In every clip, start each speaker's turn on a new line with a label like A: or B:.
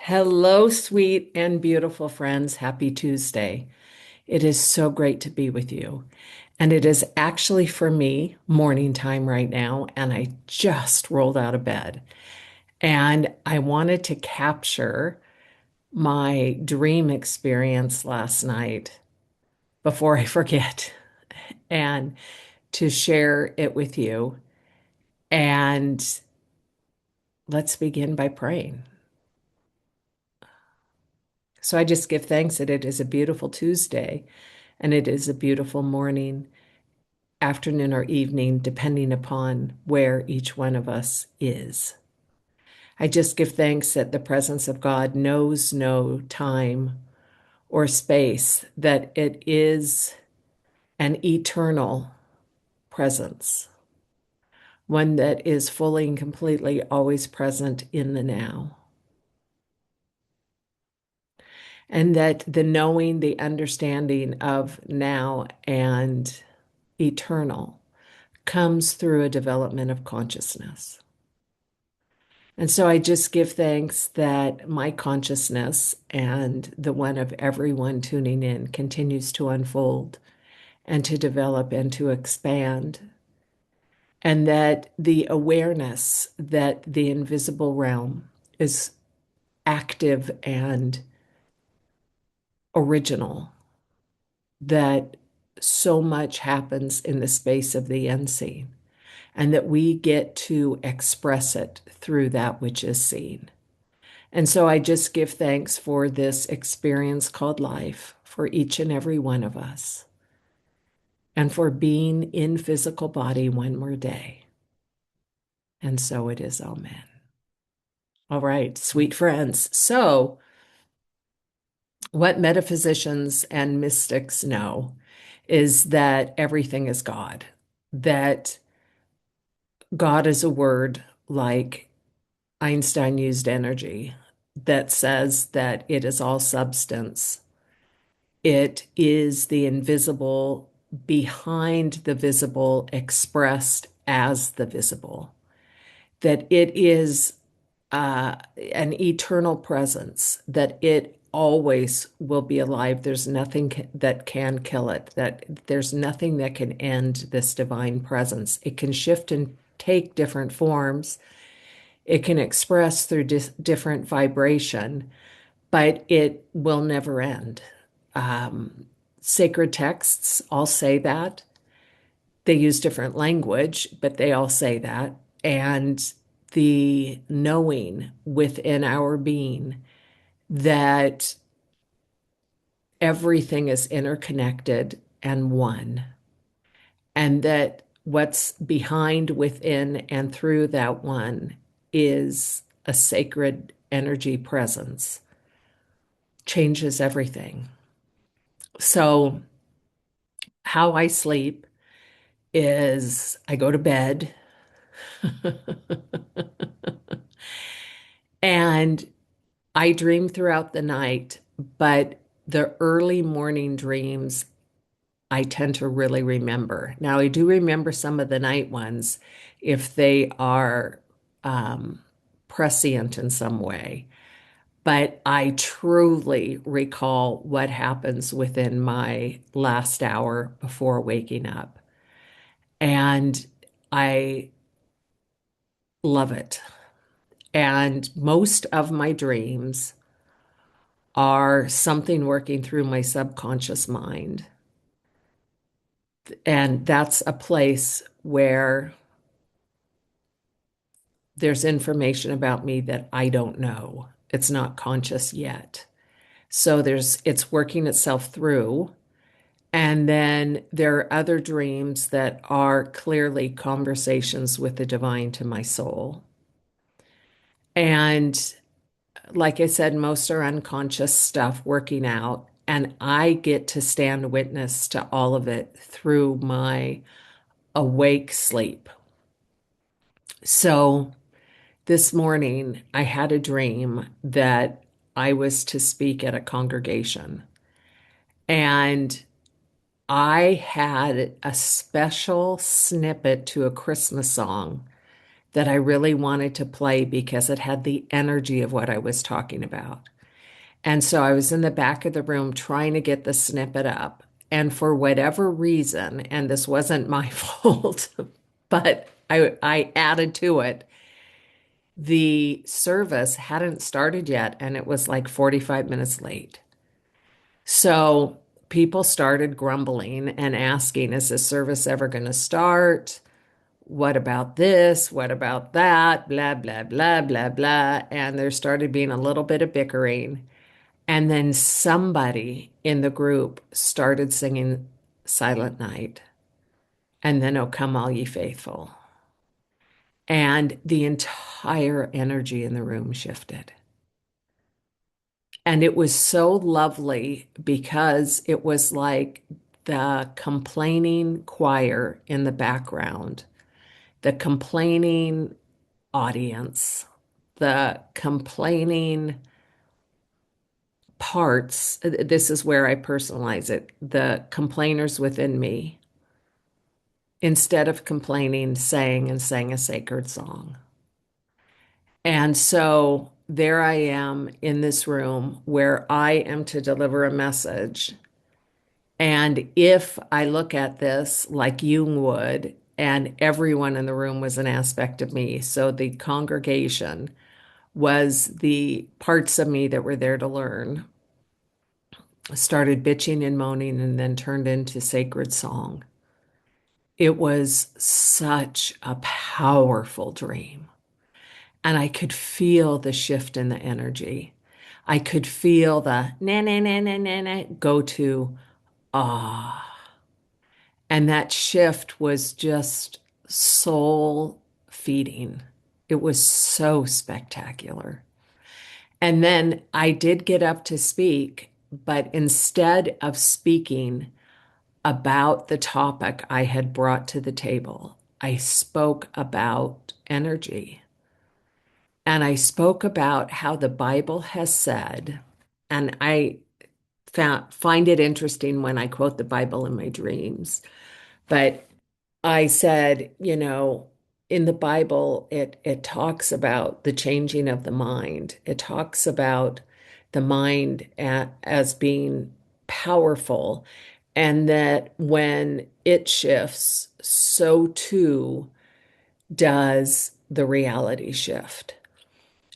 A: Hello, sweet and beautiful friends. Happy Tuesday. It is so great to be with you. And it is actually for me morning time right now. And I just rolled out of bed. And I wanted to capture my dream experience last night before I forget and to share it with you. And let's begin by praying. So I just give thanks that it is a beautiful Tuesday and it is a beautiful morning, afternoon, or evening, depending upon where each one of us is. I just give thanks that the presence of God knows no time or space, that it is an eternal presence, one that is fully and completely always present in the now. And that the knowing, the understanding of now and eternal comes through a development of consciousness. And so I just give thanks that my consciousness and the one of everyone tuning in continues to unfold and to develop and to expand. And that the awareness that the invisible realm is active and original, that so much happens in the space of the unseen, and that we get to express it through that which is seen. And so I just give thanks for this experience called life for each and every one of us, and for being in physical body one more day. And so it is. Amen. All right, sweet friends. So, what metaphysicians and mystics know is that everything is God, that God is a word like Einstein used energy, that says that it is all substance. It is the invisible behind the visible expressed as the visible, that it is an eternal presence, that it always will be alive. There's nothing that can kill it, that there's nothing that can end this divine presence. It can shift and take different forms. It can express through different vibration, but it will never end. Sacred texts all say that. They use different language, but they all say that. And the knowing within our being that everything is interconnected and one, and that what's behind, within, and through that one is a sacred energy presence changes everything. So, how I sleep is I go to bed and I dream throughout the night, but the early morning dreams I tend to really remember. Now, I do remember some of the night ones if they are um, prescient in some way, but I truly recall what happens within my last hour before waking up. And I love it. And most of my dreams are something working through my subconscious mind. And that's a place where there's information about me that I don't know. It's not conscious yet. So it's working itself through. And then there are other dreams that are clearly conversations with the divine to my soul. And like I said, most are unconscious stuff working out. And I get to stand witness to all of it through my awake sleep. So this morning, I had a dream that I was to speak at a congregation. And I had a special snippet to a Christmas song that I really wanted to play because it had the energy of what I was talking about. And so I was in the back of the room trying to get the snippet up. And for whatever reason, and this wasn't my fault, but I added to it, the service hadn't started yet, and it was like 45 minutes late. So people started grumbling and asking, is this service ever going to start? What about this? What about that? Blah, blah, blah, blah, blah. And there started being a little bit of bickering. And then somebody in the group started singing Silent Night and then, "O Come All Ye Faithful." And the entire energy in the room shifted. And it was so lovely because it was like the complaining choir in the background, the complaining audience, the complaining parts. This is where I personalize it. The complainers within me, instead of complaining, sang and sang a sacred song. And so there I am in this room where I am to deliver a message. And if I look at this like Jung would, and everyone in the room was an aspect of me, so the congregation was the parts of me that were there to learn, started bitching and moaning, and then turned into sacred song. It was such a powerful dream. And I could feel the shift in the energy. I could feel the na na na na na na go to ah. And that shift was just soul feeding. It was so spectacular. And then I did get up to speak, but instead of speaking about the topic I had brought to the table, I spoke about energy. And I spoke about how the Bible has said, and I find it interesting when I quote the Bible in my dreams, but I said, in the Bible, it talks about the changing of the mind. It talks about the mind as being powerful, and that when it shifts, so too does the reality shift.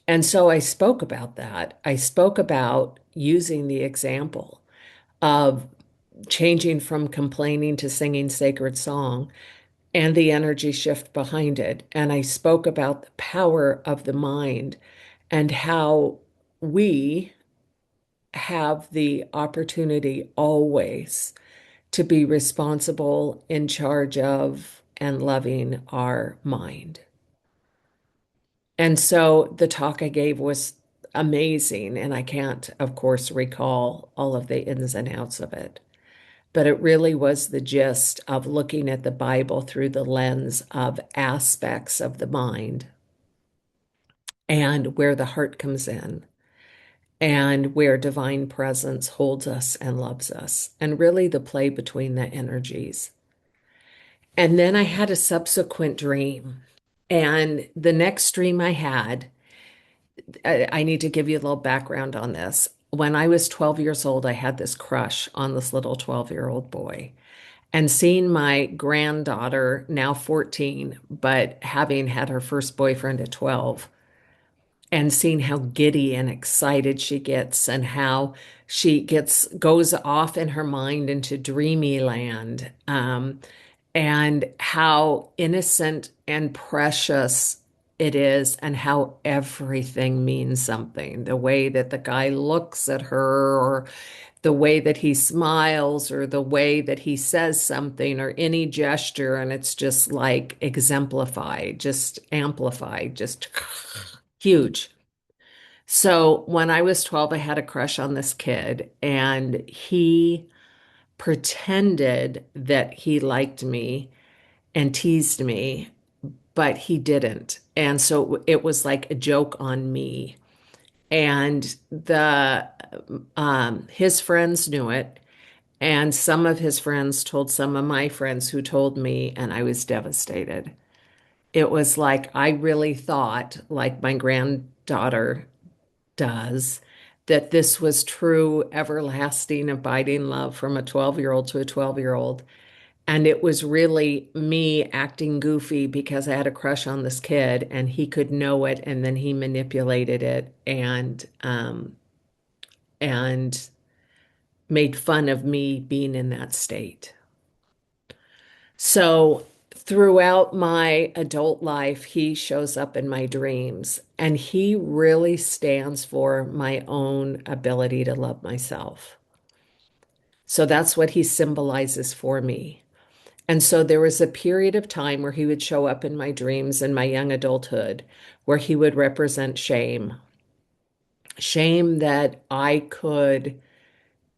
A: And so I spoke about that. I spoke about using the example of changing from complaining to singing sacred song and the energy shift behind it. And I spoke about the power of the mind and how we have the opportunity always to be responsible, in charge of, and loving our mind. And so the talk I gave was amazing. And I can't, of course, recall all of the ins and outs of it. But it really was the gist of looking at the Bible through the lens of aspects of the mind and where the heart comes in and where divine presence holds us and loves us, and really the play between the energies. And then I had a subsequent dream. And the next dream I had, I need to give you a little background on this. When I was 12 years old, I had this crush on this little 12-year-old boy. And seeing my granddaughter, now 14, but having had her first boyfriend at 12, and seeing how giddy and excited she gets and how she goes off in her mind into dreamy land, and how innocent and precious it is, and how everything means something. The way that the guy looks at her, or the way that he smiles, or the way that he says something, or any gesture, and it's just like exemplified, just amplified, just huge. So when I was 12, I had a crush on this kid, and he pretended that he liked me and teased me, but he didn't. And so it was like a joke on me. And the his friends knew it, and some of his friends told some of my friends, who told me, and I was devastated. it was like I really thought, like my granddaughter does, that this was true, everlasting, abiding love from a 12-year-old to a 12-year-old. And it was really me acting goofy because I had a crush on this kid and he could know it and then he manipulated it and made fun of me being in that state. So throughout my adult life, he shows up in my dreams and he really stands for my own ability to love myself. So that's what he symbolizes for me. And so there was a period of time where he would show up in my dreams in my young adulthood, where he would represent shame, shame that I could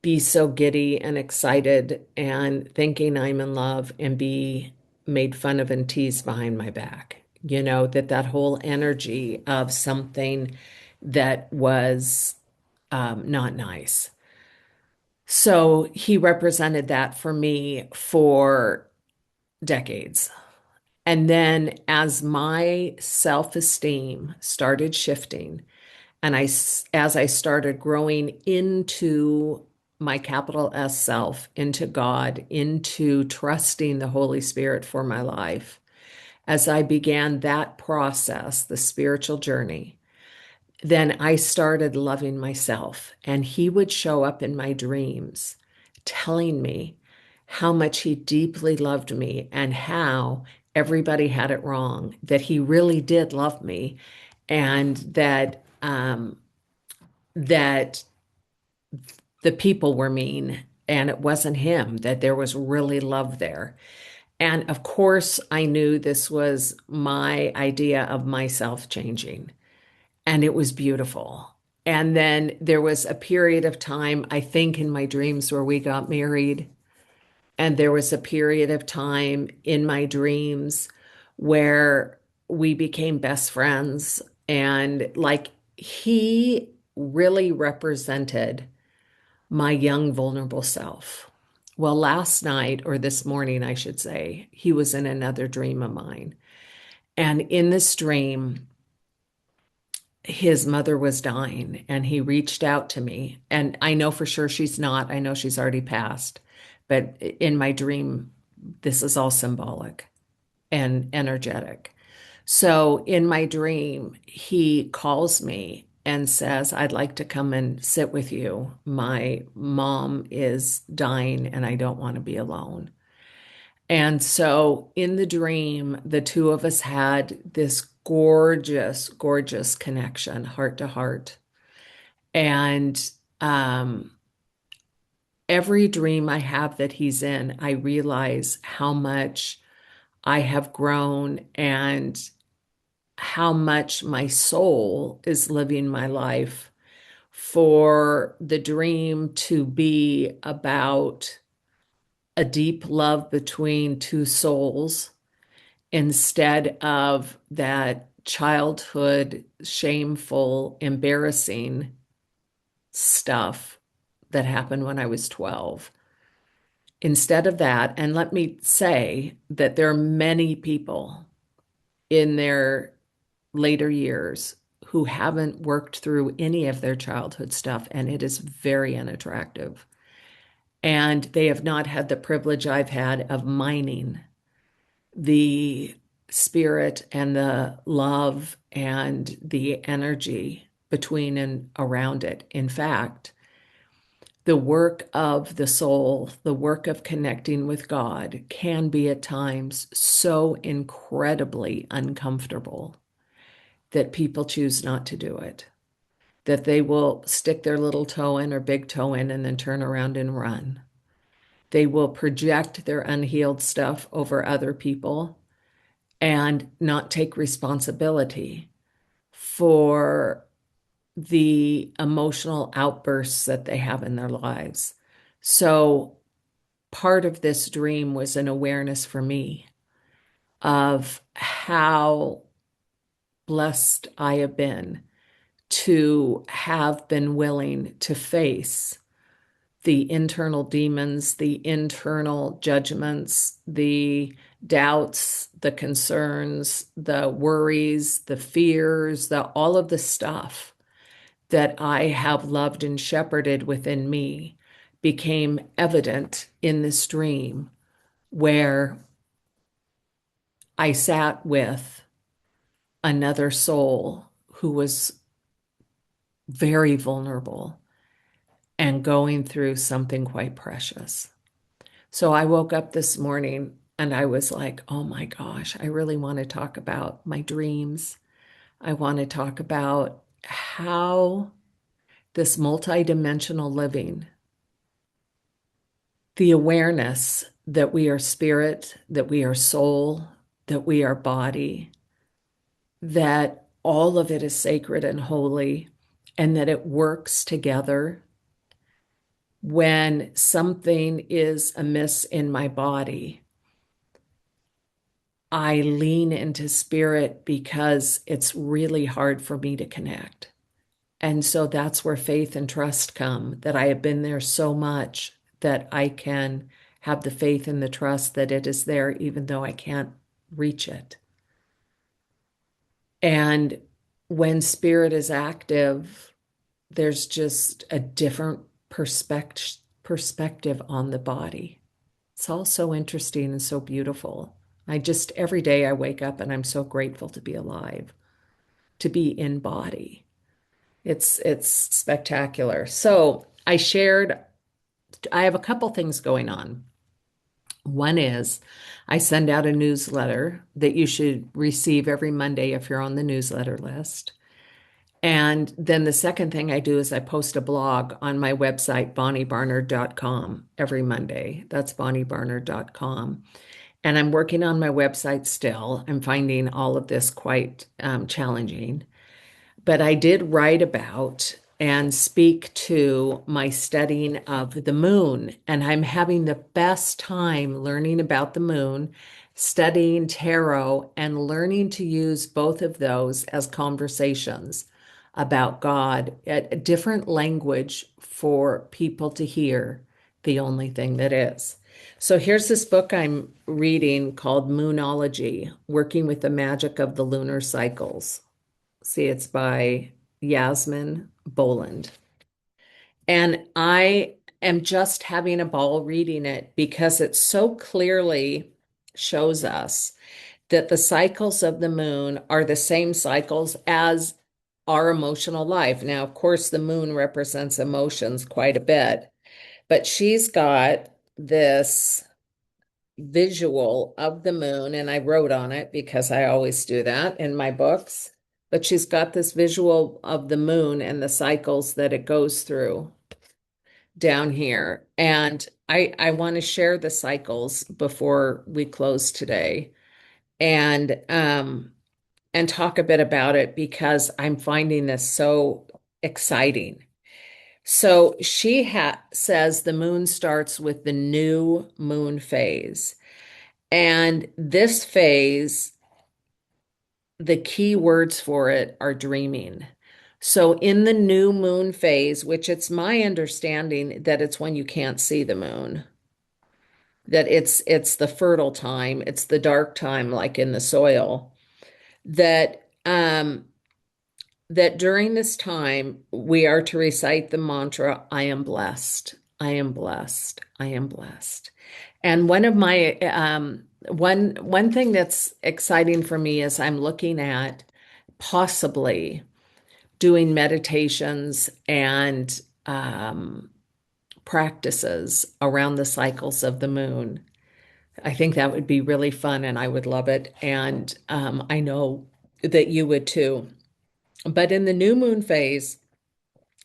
A: be so giddy and excited and thinking I'm in love and be made fun of and teased behind my back. You know, that whole energy of something that was not nice. So he represented that for me for decades. And then as my self-esteem started shifting, and as I started growing into my capital S self, into God, into trusting the Holy Spirit for my life, as I began that process, the spiritual journey, then I started loving myself. And he would show up in my dreams telling me how much he deeply loved me and how everybody had it wrong, that he really did love me, and that the people were mean and it wasn't him, that there was really love there. And of course, I knew this was my idea of myself changing, and it was beautiful. And then there was a period of time, I think, in my dreams where we got married. And there was a period of time in my dreams where we became best friends. And like he really represented my young, vulnerable self. Well, last night, or this morning, I should say, he was in another dream of mine. And in this dream, his mother was dying and he reached out to me. And I know for sure she's not, I know she's already passed. But in my dream, this is all symbolic and energetic. So in my dream, he calls me and says, I'd like to come and sit with you. My mom is dying and I don't want to be alone. And so in the dream, the two of us had this gorgeous, gorgeous connection, heart to heart. And um, every dream I have that he's in, I realize how much I have grown and how much my soul is living my life for the dream to be about a deep love between two souls instead of that childhood, shameful, embarrassing stuff that happened when I was 12. Instead of that, and let me say that there are many people in their later years who haven't worked through any of their childhood stuff, and it is very unattractive. And they have not had the privilege I've had of mining the spirit and the love and the energy between and around it. In fact, the work of the soul, the work of connecting with God can be at times so incredibly uncomfortable that people choose not to do it, that they will stick their little toe in or big toe in and then turn around and run. They will project their unhealed stuff over other people and not take responsibility for the emotional outbursts that they have in their lives. So part of this dream was an awareness for me of how blessed I have been to have been willing to face the internal demons, the internal judgments, the doubts, the concerns, the worries, the fears, the all of the stuff that I have loved and shepherded within me became evident in this dream where I sat with another soul who was very vulnerable and going through something quite precious. So I woke up this morning and I was like, oh my gosh, I really want to talk about my dreams. I want to talk about how this multidimensional living, the awareness that we are spirit, that we are soul, that we are body, that all of it is sacred and holy, and that it works together. When something is amiss in my body, I lean into spirit because it's really hard for me to connect. And so that's where faith and trust come, that I have been there so much that I can have the faith and the trust that it is there, even though I can't reach it. And when spirit is active, there's just a different perspective on the body. It's all so interesting and so beautiful. Every day I wake up and I'm so grateful to be alive, to be in body. It's spectacular. So I have a couple things going on. One is I send out a newsletter that you should receive every Monday if you're on the newsletter list. And then the second thing I do is I post a blog on my website, bonniebarnard.com, every Monday. That's bonniebarnard.com. And I'm working on my website still. I'm finding all of this quite challenging. But I did write about and speak to my studying of the moon. And I'm having the best time learning about the moon, studying tarot, and learning to use both of those as conversations about God, a different language for people to hear, the only thing that is. So here's this book I'm reading called Moonology, Working with the Magic of the Lunar Cycles. See, it's by Yasmin Boland. And I am just having a ball reading it because it so clearly shows us that the cycles of the moon are the same cycles as our emotional life. Now, of course, the moon represents emotions quite a bit, but she's got this visual of the moon, and I wrote on it because I always do that in my books. But she's got this visual of the moon and the cycles that it goes through down here. And I want to share the cycles before we close today and talk a bit about it because I'm finding this so exciting. So says the moon starts with the new moon phase. And this phase, the key words for it are dreaming. So in the new moon phase, which it's my understanding that it's when you can't see the moon, that it's the fertile time, it's the dark time, like in the soil, that during this time we are to recite the mantra, I am blessed, I am blessed, I am blessed. And one thing that's exciting for me is I'm looking at possibly doing meditations and practices around the cycles of the moon. I think that would be really fun and I would love it. And I know that you would too. But in the new moon phase,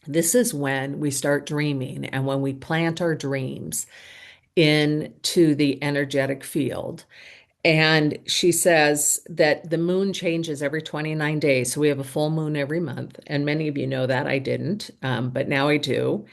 A: this is when we start dreaming and when we plant our dreams into the energetic field. And she says that the moon changes every 29 days. So we have a full moon every month. And many of you know that I didn't, but now I do.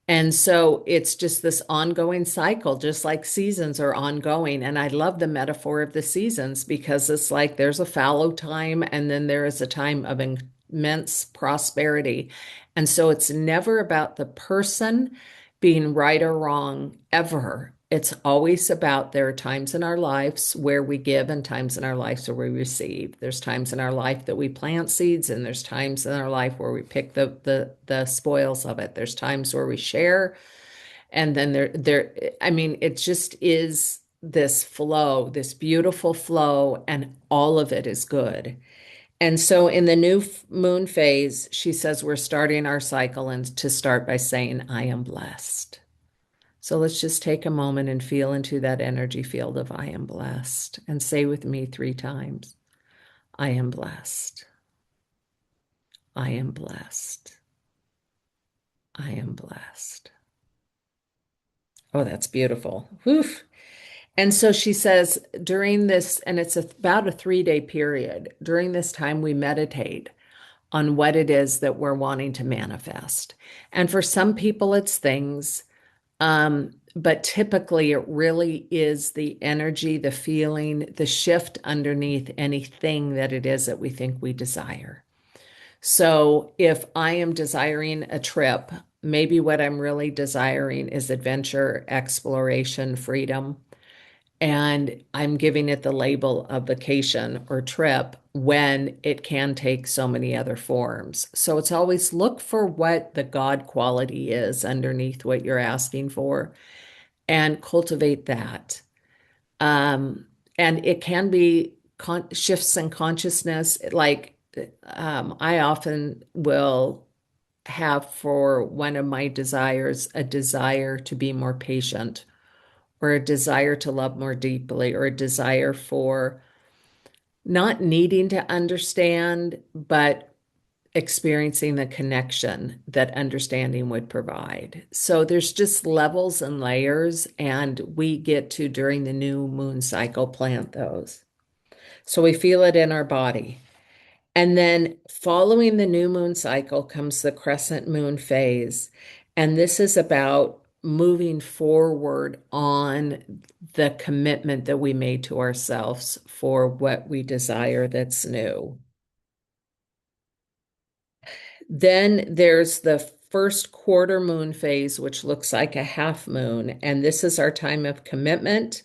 A: And so it's just this ongoing cycle, just like seasons are ongoing. And I love the metaphor of the seasons because it's like there's a fallow time and then there is a time of immense prosperity. And so it's never about the person being right or wrong ever. It's always about there are times in our lives where we give and times in our lives where we receive. There's times in our life that we plant seeds, and there's times in our life where we pick the spoils of it. There's times where we share, and then I mean, it just is this flow, this beautiful flow, and all of it is good. And so in the new moon phase, she says we're starting our cycle and to start by saying, I am blessed. So let's just take a moment and feel into that energy field of I am blessed and say with me 3 times, I am blessed. I am blessed. I am blessed. Oh, that's beautiful. Whew. And so she says during this, and it's about a 3-day period, during this time we meditate on what it is that we're wanting to manifest. And for some people, it's things. But typically, it really is the energy, the feeling, the shift underneath anything that it is that we think we desire. So, if I am desiring a trip, maybe what I'm really desiring is adventure, exploration, freedom, and I'm giving it the label of vacation or trip when it can take so many other forms. So, it's always look for what the God quality is underneath what you're asking for and cultivate that. Um, and it can be shifts in consciousness. Like I often will have for one of my desires a desire to be more patient, or a desire to love more deeply, or a desire for not needing to understand, but experiencing the connection that understanding would provide. So there's just levels and layers, and we get to, during the new moon cycle, plant those. So we feel it in our body. And then following the new moon cycle comes the crescent moon phase. And this is about moving forward on the commitment that we made to ourselves for what we desire that's new. Then there's the first quarter moon phase, which looks like a half moon. And this is our time of commitment,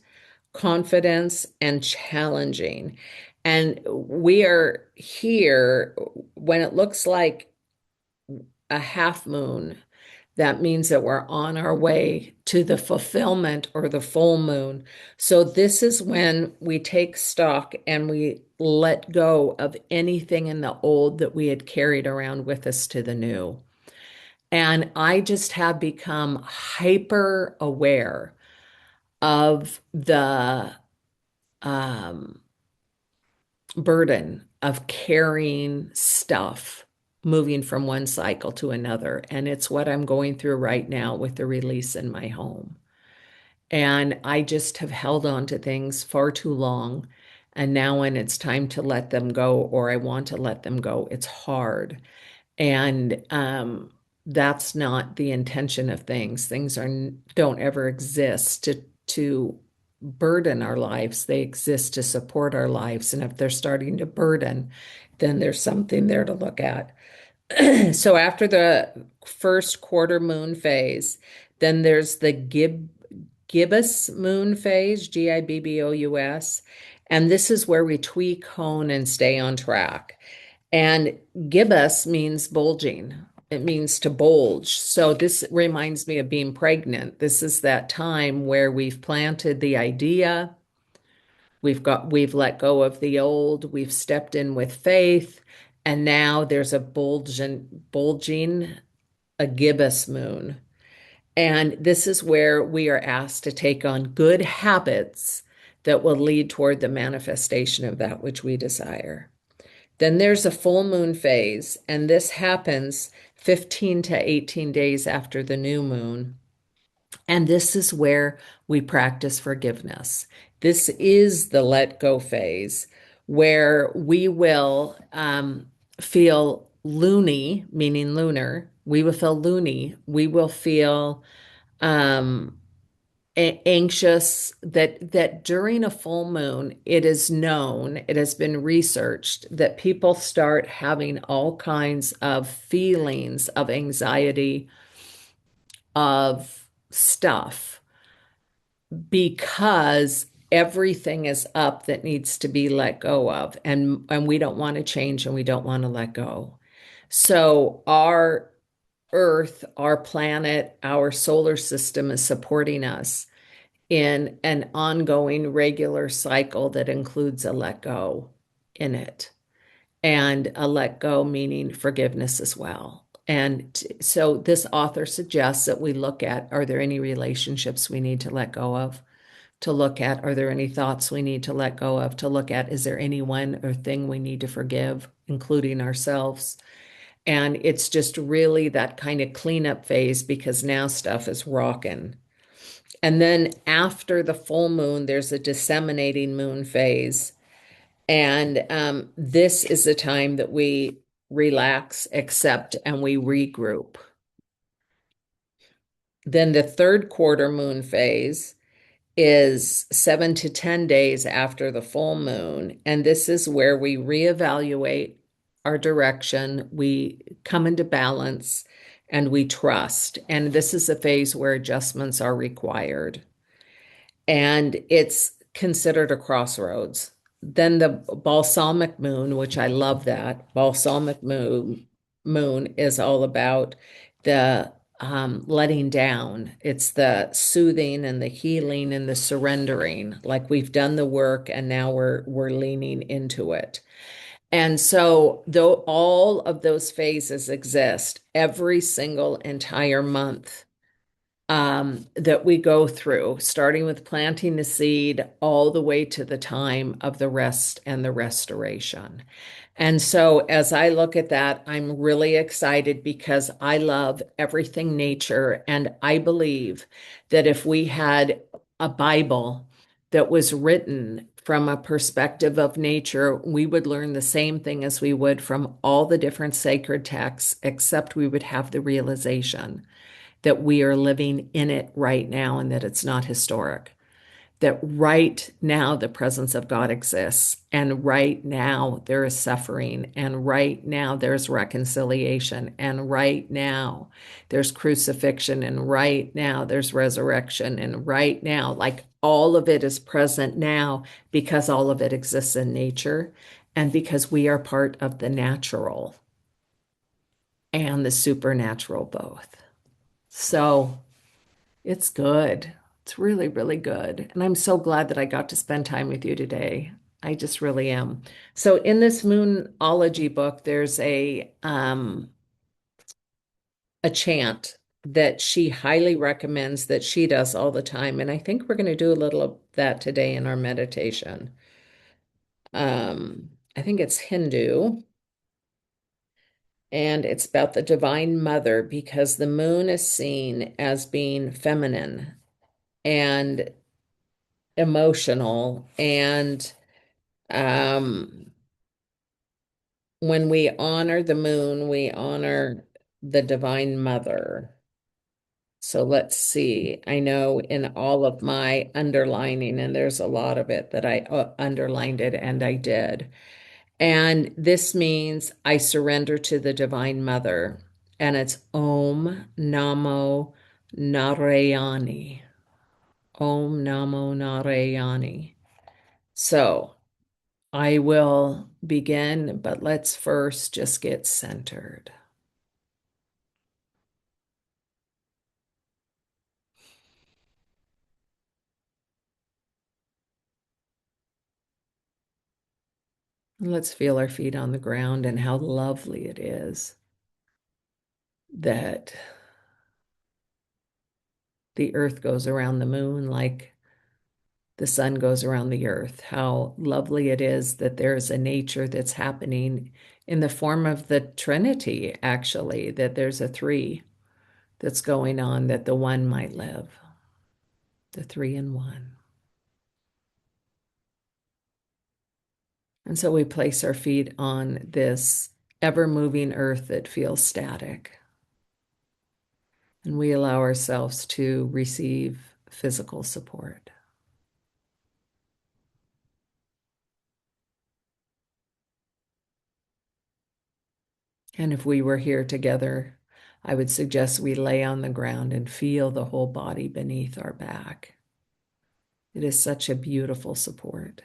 A: confidence, and challenging. And we are here when it looks like a half moon. That means that we're on our way to the fulfillment or the full moon. So, this is when we take stock and we let go of anything in the old that we had carried around with us to the new. And I just have become hyper aware of the um, burden of carrying stuff moving from one cycle to another. And it's what I'm going through right now with the release in my home. And I just have held on to things far too long. And now, when it's time to let them go, or I want to let them go, it's hard. And that's not the intention of things. Things don't ever exist to burden our lives. They exist to support our lives. And if they're starting to burden, then there's something there to look at. So after the first quarter moon phase, then there's the gibbous moon phase, Gibbous. And this is where we tweak, hone, and stay on track. And gibbous means bulging. It means to bulge. So this reminds me of being pregnant. This is that time where we've planted the idea, we've let go of the old, we've stepped in with faith, and now there's a bulging, a gibbous moon. And this is where we are asked to take on good habits that will lead toward the manifestation of that which we desire. Then there's a full moon phase, and this happens 15 to 18 days after the new moon. And this is where we practice forgiveness. This is the let go phase where we will feel loony, meaning lunar. We will feel loony. We will feel um, anxious, that during a full moon, it is known, it has been researched that people start having all kinds of feelings of anxiety, of stuff. because everything is up that needs to be let go of, and we don't want to change and we don't want to let go. So our Earth, our planet, our solar system is supporting us in an ongoing regular cycle that includes a let go in it. And a let go meaning forgiveness as well. And so this author suggests that we look at, are there any relationships we need to let go of? To look at, are there any thoughts we need to let go of? To look at, is there anyone or thing we need to forgive, including ourselves? And it's just really that kind of cleanup phase because now stuff is rocking. And then after the full moon, there's a disseminating moon phase. And this is the time that we relax, accept, and we regroup. Then the third quarter moon phase is 7 to 10 days after the full moon. And this is where we reevaluate our direction, we come into balance, and we trust. And this is a phase where adjustments are required. And it's considered a crossroads. Then the balsamic moon, which I love that balsamic moon is all about the letting down. It's the soothing and the healing and the surrendering. Like we've done the work and now we're leaning into it. And so, though all of those phases exist every single entire month, that we go through, starting with planting the seed all the way to the time of the rest and the restoration. And so, as I look at that, I'm really excited because I love everything nature. And I believe that if we had a Bible that was written from a perspective of nature, we would learn the same thing as we would from all the different sacred texts, except we would have the realization that we are living in it right now and that it's not historic. That right now the presence of God exists, and right now there is suffering, and right now there's reconciliation, and right now there's crucifixion, and right now there's resurrection, and right now, like all of it is present now because all of it exists in nature and because we are part of the natural and the supernatural both. So, it's good. It's really, really good. And I'm so glad that I got to spend time with you today. I just really am. So in this Moonology book, there's a chant that she highly recommends that she does all the time. And I think we're going to do a little of that today in our meditation. I think it's Hindu. And it's about the Divine Mother because the moon is seen as being feminine and emotional. And um, when we honor the moon, we honor the Divine Mother. So let's see. I know in all of my underlining, and there's a lot of it that I underlined it and I did. And this means I surrender to the Divine Mother. And it's Om Namo Narayani. Om Namo Narayani. So I will begin, but let's first just get centered. Let's feel our feet on the ground and how lovely it is that the earth goes around the moon like the sun goes around the earth. How lovely it is that there's a nature that's happening in the form of the Trinity, actually, that there's a three that's going on, that the one might live, the three in one. And so we place our feet on this ever moving earth that feels static. And we allow ourselves to receive physical support. And if we were here together, I would suggest we lay on the ground and feel the whole body beneath our back. It is such a beautiful support.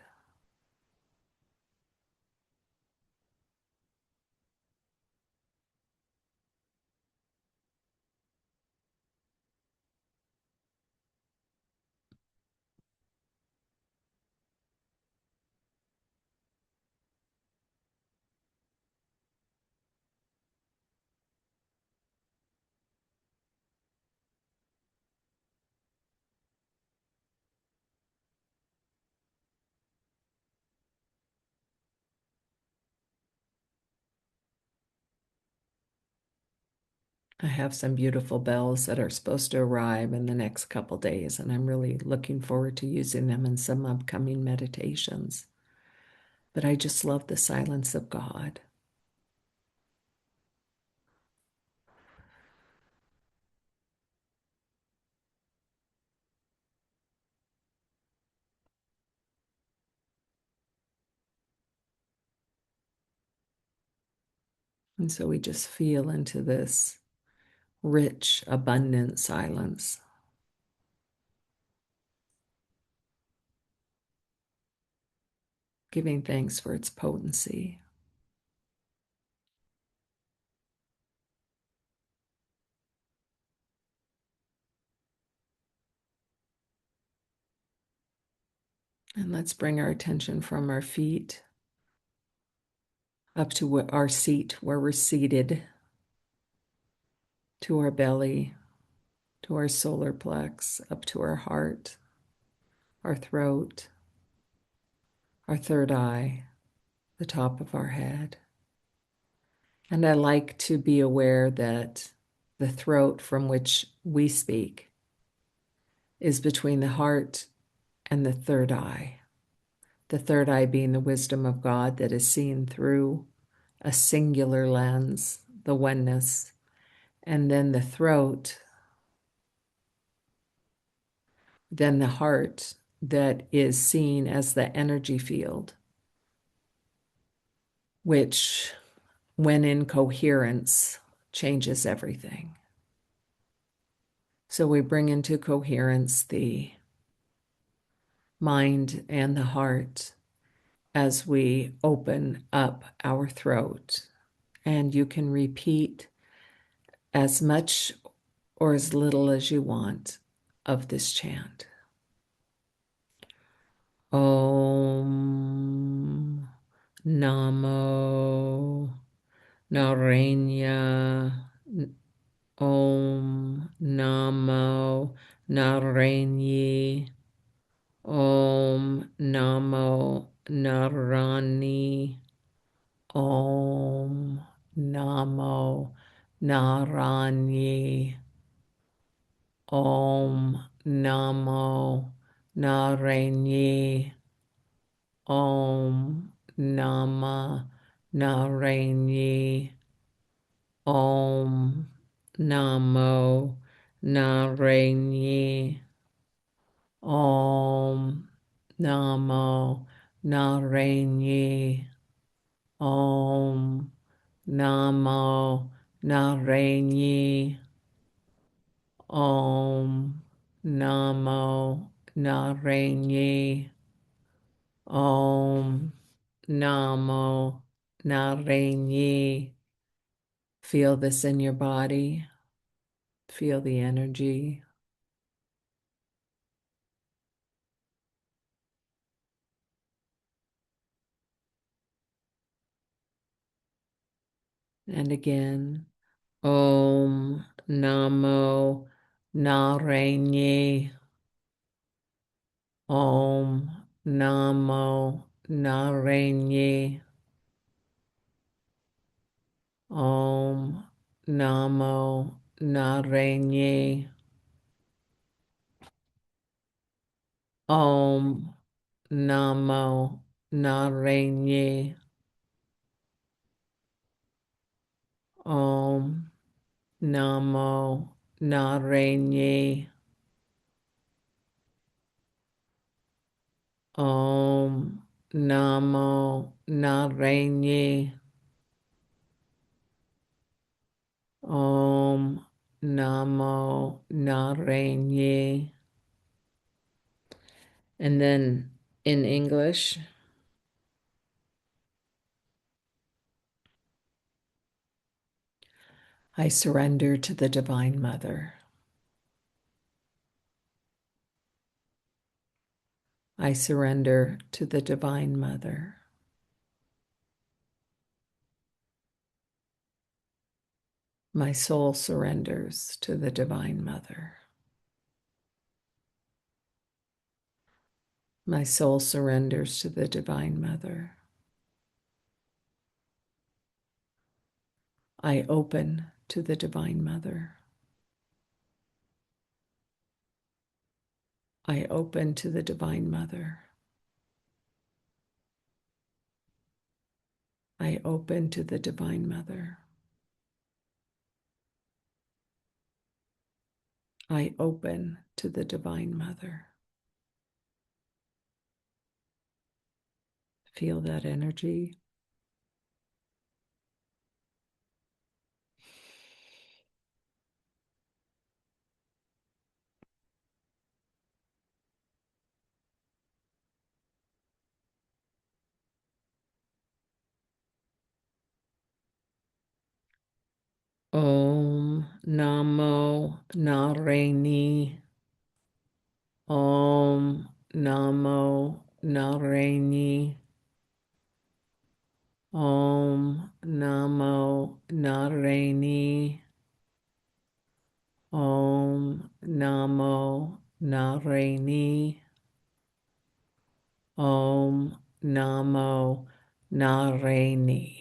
A: I have some beautiful bells that are supposed to arrive in the next couple days, and I'm really looking forward to using them in some upcoming meditations. But I just love the silence of God. And so we just feel into this rich, abundant silence, giving thanks for its potency. And let's bring our attention from our feet up to our seat where we're seated, to our belly, to our solar plex, up to our heart, our throat, our third eye, the top of our head. And I like to be aware that the throat from which we speak is between the heart and the third eye. The third eye being the wisdom of God that is seen through a singular lens, the oneness. And then the throat, then the heart that is seen as the energy field, which, when in coherence, changes everything. So we bring into coherence the mind and the heart as we open up our throat. And you can repeat as much or as little as you want of this chant. Om Namo Narayana. Om Namo Narayani. Om Namo Narani. Om Namo Narani. Om Namo Narayani. Om Nama Narayani. Om Namo Narayani. Om Namo Narayani. Om Namo Narayani. Om Namo Narayani. Om Namo Narayani. Feel this in your body. Feel the energy. And again, Om Namo Narayani. Om Namo Narayani. Om Namo Narayani. Om Namo Narayani. Om Namo Narayani. Om Namo Narayani. Om Namo Narayani. And then in English, I surrender to the Divine Mother. I surrender to the Divine Mother. My soul surrenders to the Divine Mother. My soul surrenders to the Divine Mother. I open to the Divine Mother. I open to the Divine Mother. I open to the Divine Mother. I open to the Divine Mother. Feel that energy. Om Namo Narayani. Om Namo Narayani. Om Namo Narayani. Om Namo Narayani. Om Namo Narayani.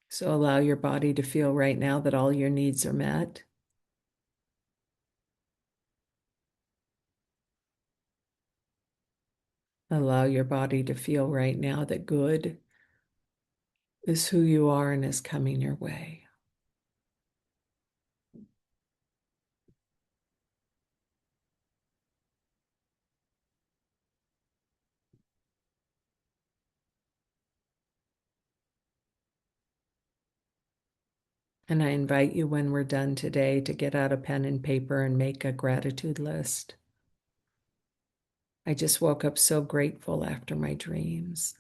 A: So allow your body to feel right now that all your needs are met. Allow your body to feel right now that good is who you are and is coming your way. And I invite you when we're done today to get out a pen and paper and make a gratitude list. I just woke up so grateful after my dreams.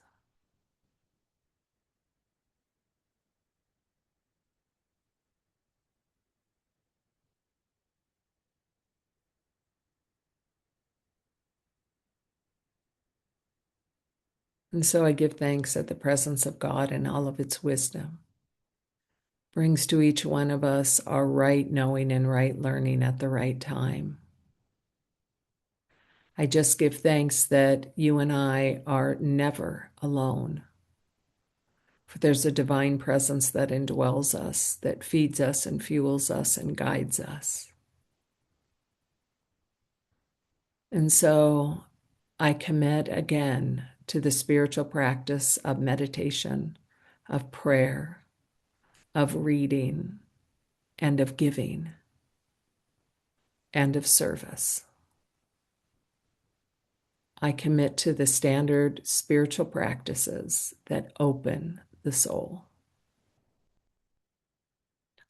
A: And so I give thanks that the presence of God and all of its wisdom brings to each one of us our right knowing and right learning at the right time. I just give thanks that you and I are never alone. For there's a divine presence that indwells us, that feeds us and fuels us and guides us. And so I commit again to the spiritual practice of meditation, of prayer, of reading, and of giving, and of service. I commit to the standard spiritual practices that open the soul.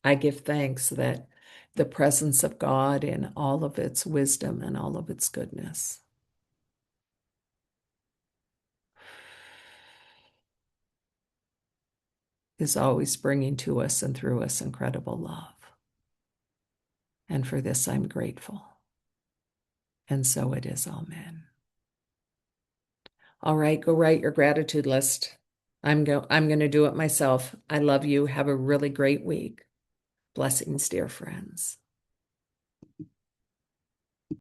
A: I give thanks that the presence of God in all of its wisdom and all of its goodness is always bringing to us and through us incredible love. And for this, I'm grateful. And so it is. Amen. All right, go write your gratitude list. I'm going to do it myself. I love you. Have a really great week. Blessings, dear friends.